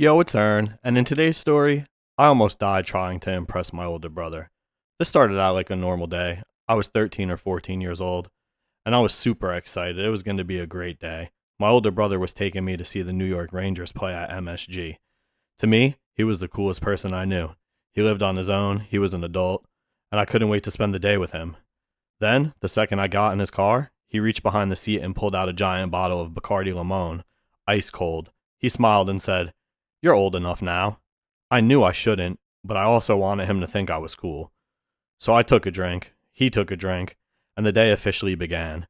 Yo, it's Aaron, and in today's story, I almost died trying to impress my older brother. This started out like a normal day. I was 13 or 14 years old, and I was super excited. It was going to be a great day. My older brother was taking me to see the New York Rangers play at MSG. To me, he was the coolest person I knew. He lived on his own, he was an adult, and I couldn't wait to spend the day with him. Then, the second I got in his car, he reached behind the seat and pulled out a giant bottle of Bacardi Limon, ice cold. He smiled and said, "You're old enough now." I knew I shouldn't, but I also wanted him to think I was cool. So I took a drink, he took a drink, and the day officially began.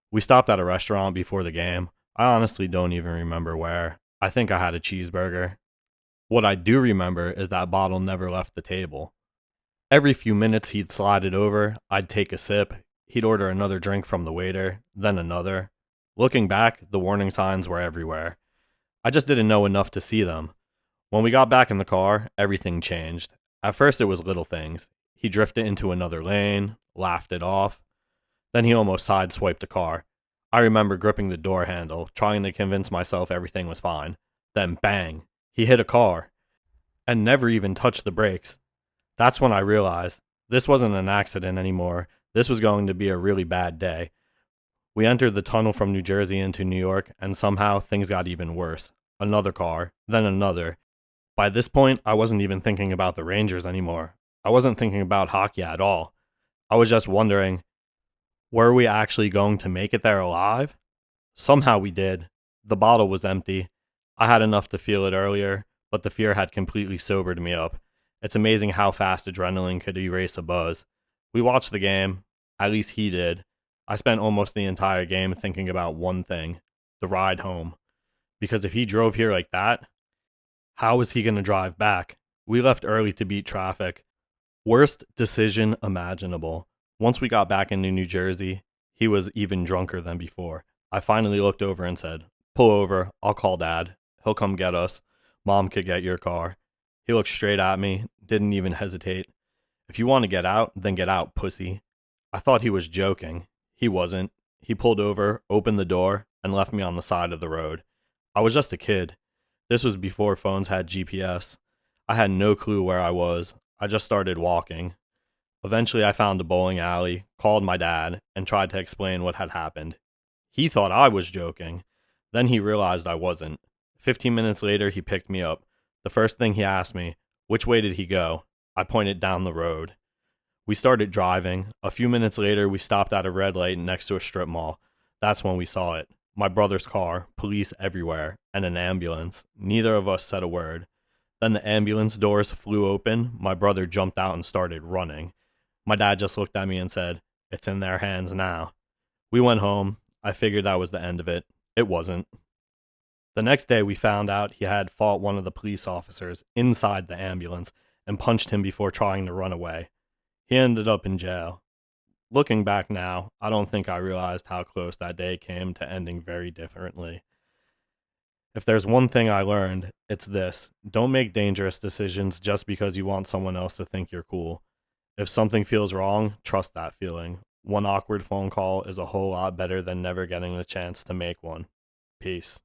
We stopped at a restaurant before the game. I honestly don't even remember where. I think I had a cheeseburger. What I do remember is that bottle never left the table. Every few minutes he'd slide it over, I'd take a sip, he'd order another drink from the waiter, then another. Looking back, the warning signs were everywhere. I just didn't know enough to see them. When we got back in the car, everything changed. At first, it was little things. He drifted into another lane, laughed it off. Then he almost sideswiped the car. I remember gripping the door handle, trying to convince myself everything was fine. Then bang, he hit a car and never even touched the brakes. That's when I realized this wasn't an accident anymore. This was going to be a really bad day. We entered the tunnel from New Jersey into New York, and somehow things got even worse. Another car, then another. By this point, I wasn't even thinking about the Rangers anymore. I wasn't thinking about hockey at all. I was just wondering, were we actually going to make it there alive? Somehow we did. The bottle was empty. I had enough to feel it earlier, but the fear had completely sobered me up. It's amazing how fast adrenaline could erase a buzz. We watched the game, at least he did. I spent almost the entire game thinking about one thing: the ride home. Because if he drove here like that, how was he going to drive back? We left early to beat traffic. Worst decision imaginable. Once we got back into New Jersey, he was even drunker than before. I finally looked over and said, "Pull over, I'll call Dad. He'll come get us. Mom could get your car." He looked straight at me, didn't even hesitate. "If you want to get out, then get out, pussy." I thought he was joking. He wasn't. He pulled over, opened the door, and left me on the side of the road. I was just a kid. This was before phones had GPS. I had no clue where I was. I just started walking. Eventually, I found a bowling alley, called my dad, and tried to explain what had happened. He thought I was joking. Then he realized I wasn't. 15 minutes later, he picked me up. The first thing he asked me, "Which way did he go?" I pointed down the road. We started driving. A few minutes later, we stopped at a red light next to a strip mall. That's when we saw it. My brother's car, police everywhere, and an ambulance. Neither of us said a word. Then the ambulance doors flew open. My brother jumped out and started running. My dad just looked at me and said, "It's in their hands now." We went home. I figured that was the end of it. It wasn't. The next day, we found out he had fought one of the police officers inside the ambulance and punched him before trying to run away. He ended up in jail. Looking back now, I don't think I realized how close that day came to ending very differently. If there's one thing I learned, it's this: don't make dangerous decisions just because you want someone else to think you're cool. If something feels wrong, trust that feeling. One awkward phone call is a whole lot better than never getting the chance to make one. Peace.